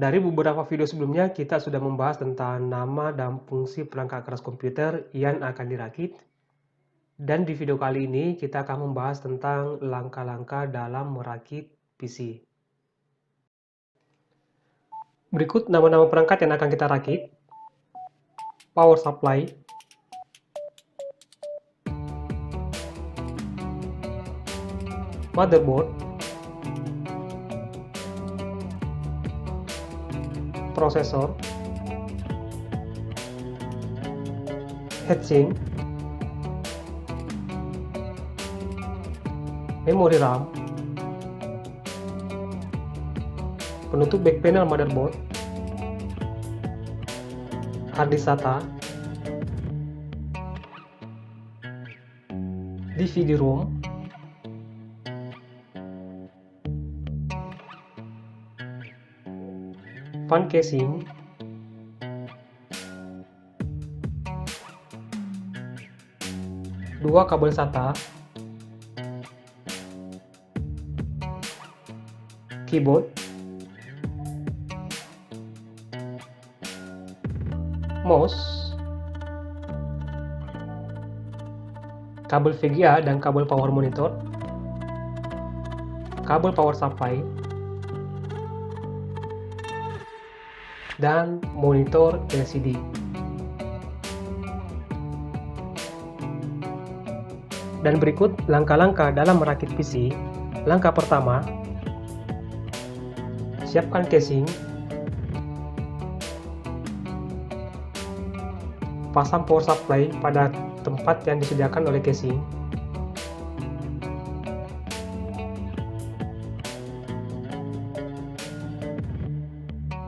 Dari beberapa video sebelumnya, kita sudah membahas tentang nama dan fungsi perangkat keras komputer yang akan dirakit. Dan di video kali ini, kita akan membahas tentang langkah-langkah dalam merakit PC. Berikut nama-nama perangkat yang akan kita rakit. Power supply, motherboard, prosesor, heatsink, memori RAM, penutup back panel motherboard, hard disk SATA, DVD-ROM, fan casing, dua kabel SATA, keyboard, mouse, kabel VGA dan kabel power monitor, kabel power supply, dan monitor LCD. Dan berikut langkah-langkah dalam merakit PC. Langkah pertama, siapkan casing, pasang power supply pada tempat yang disediakan oleh casing,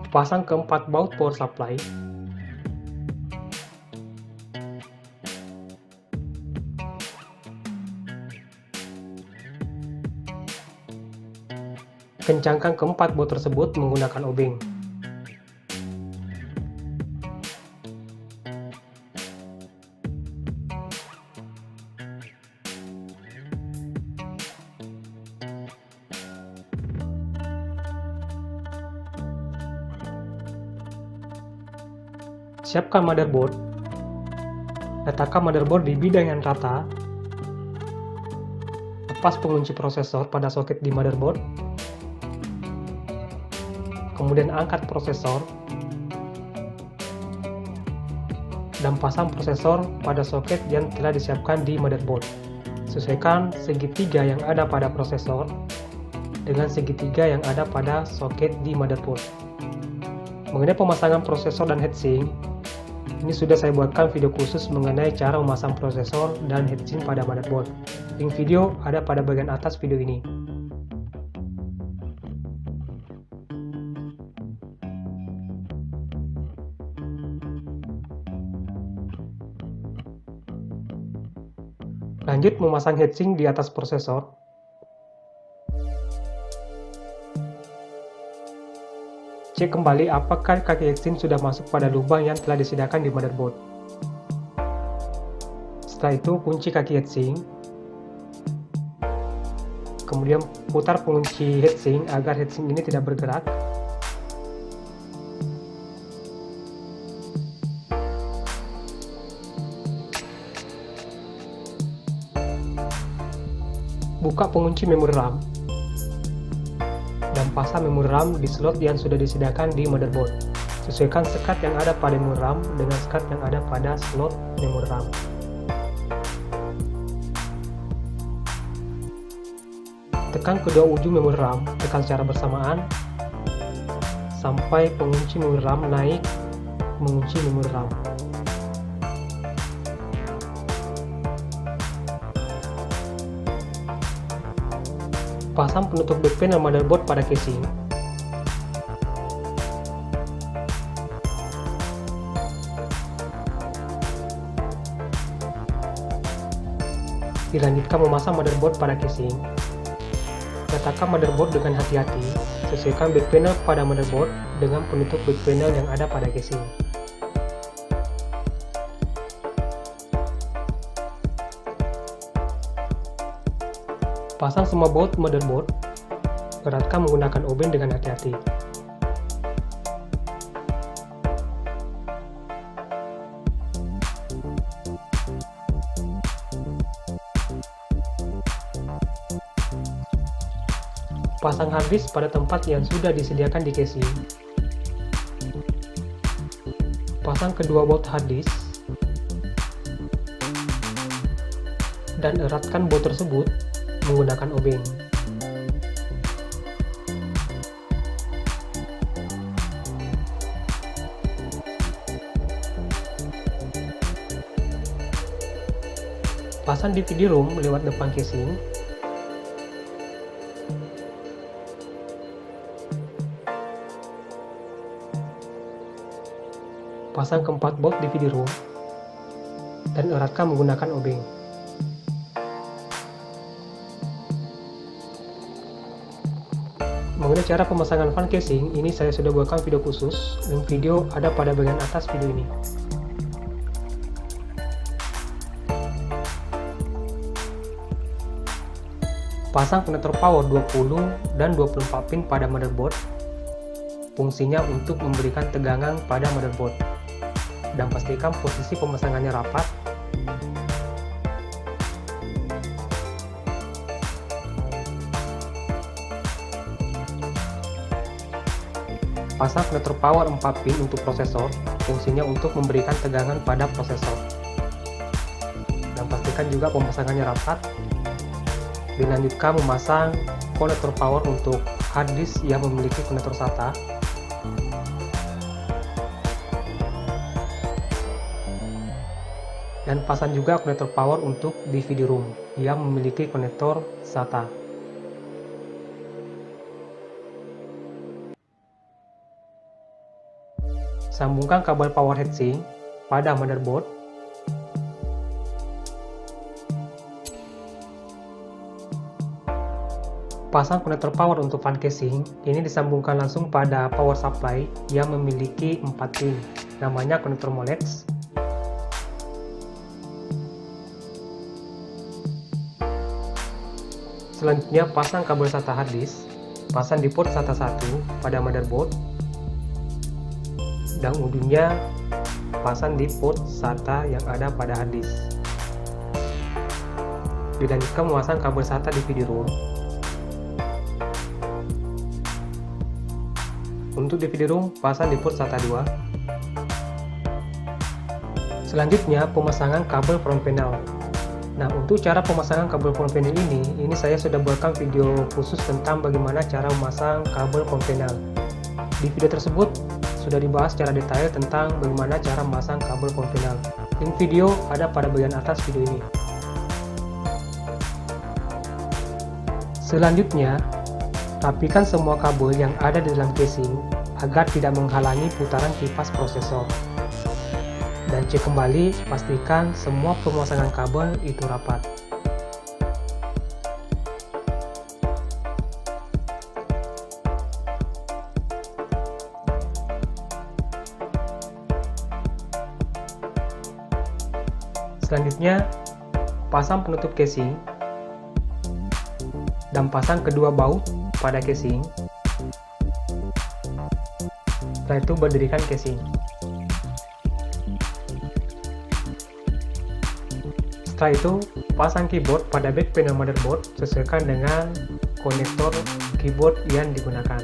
pasang keempat baut power supply, kencangkan keempat baut tersebut menggunakan obeng. Siapkan motherboard. Letakkan motherboard di bidang yang rata. Lepas pengunci prosesor pada soket di motherboard. Kemudian angkat prosesor. Dan pasang prosesor pada soket yang telah disiapkan di motherboard. Sesuaikan segitiga yang ada pada prosesor dengan segitiga yang ada pada soket di motherboard. Mengenai pemasangan prosesor dan heatsink, ini sudah saya buatkan video khusus mengenai cara memasang prosesor dan heatsink pada motherboard. Link video ada pada bagian atas video ini. Lanjut memasang heatsink di atas prosesor. Cek kembali apakah kaki heatsink sudah masuk pada lubang yang telah disediakan di motherboard. Setelah itu, kunci kaki heatsink. Kemudian putar pengunci heatsink agar heatsink ini tidak bergerak. Buka pengunci memori RAM. Dan pasang memori RAM di slot yang sudah disediakan di motherboard. Sesuaikan sekat yang ada pada memori RAM dengan sekat yang ada pada slot memori RAM. Tekan kedua ujung memori RAM, tekan secara bersamaan sampai pengunci memori RAM naik mengunci memori RAM. Pasang penutup back panel motherboard pada casing. Dilanjutkan memasang motherboard pada casing. Letakkan motherboard dengan hati-hati. Sesuaikan back panel pada motherboard dengan penutup back panel yang ada pada casing. Pasang semua baut motherboard. Eratkan menggunakan obeng dengan hati-hati. Pasang harddisk pada tempat yang sudah disediakan di casing. Pasang kedua baut harddisk dan eratkan baut tersebut menggunakan obeng. Pasang DVD ROM lewat depan casing. Pasang keempat bolt DVD ROM dan eratkan menggunakan obeng. Mengenai cara pemasangan fan casing, ini saya sudah buatkan video khusus, dan video ada pada bagian atas video ini. Pasang konektor power 20 dan 24 pin pada motherboard. Fungsinya untuk memberikan tegangan pada motherboard. Dan pastikan posisi pemasangannya rapat. Pasang konektor power 4 pin untuk prosesor. Fungsinya untuk memberikan tegangan pada prosesor. Dan pastikan juga pemasangannya rapat. Dilanjutkan memasang konektor power untuk harddisk yang memiliki konektor SATA. Dan pasang juga konektor power untuk DVD ROM yang memiliki konektor SATA. Sambungkan kabel power heatsink pada motherboard. Pasang konektor power untuk fan casing, ini disambungkan langsung pada power supply yang memiliki 4 pin, namanya konektor Molex. Selanjutnya pasang kabel SATA harddisk, pasang di port SATA 1 pada motherboard, dan ujungnya pasang di port SATA yang ada pada harddisk. Dilanjutkan memasang kabel SATA di DVD ROM. Untuk DVD ROM, pasang di port SATA 2. Selanjutnya, pemasangan kabel front panel. Nah, untuk cara pemasangan kabel front panel ini saya sudah buatkan video khusus tentang bagaimana cara memasang kabel front panel. Di video tersebut, sudah dibahas secara detail tentang bagaimana cara memasang kabel front panel. Link video ada pada bagian atas video ini. Selanjutnya, rapikan semua kabel yang ada di dalam casing agar tidak menghalangi putaran kipas prosesor. Dan cek kembali, pastikan semua pemasangan kabel itu rapat. Selanjutnya, pasang penutup casing dan pasang kedua baut pada casing. Setelah itu berdirikan casing. Setelah itu, pasang keyboard pada back panel motherboard sesuaikan dengan konektor keyboard yang digunakan.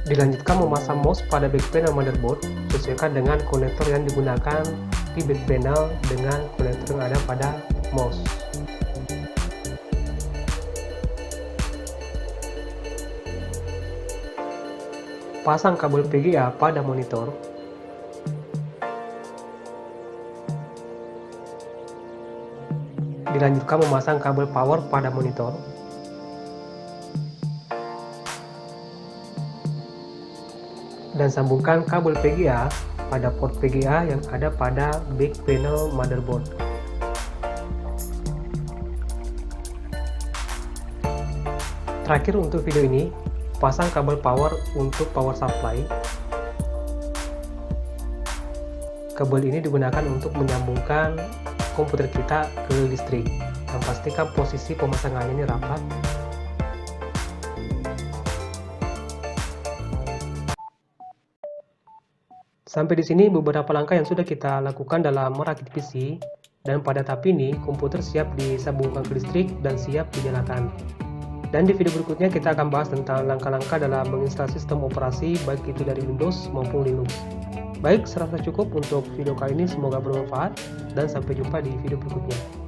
Dilanjutkan memasang mouse pada back panel motherboard sesuaikan dengan konektor yang digunakan di back panel dengan konektor yang ada pada mouse. Pasang kabel VGA pada monitor. Dilanjutkan memasang kabel power pada monitor. Dan sambungkan kabel VGA pada port VGA yang ada pada back panel motherboard. Terakhir untuk video ini, pasang kabel power untuk power supply. Kabel ini digunakan untuk menyambungkan komputer kita ke listrik, dan pastikan posisi pemasangan ini rapat. Sampai di sini beberapa langkah yang sudah kita lakukan dalam merakit PC, dan pada tahap ini komputer siap disambungkan ke listrik dan siap dinyalakan. Dan di video berikutnya kita akan bahas tentang langkah-langkah dalam menginstal sistem operasi baik itu dari Windows maupun Linux. Baik, serasa cukup untuk video kali ini, semoga bermanfaat dan sampai jumpa di video berikutnya.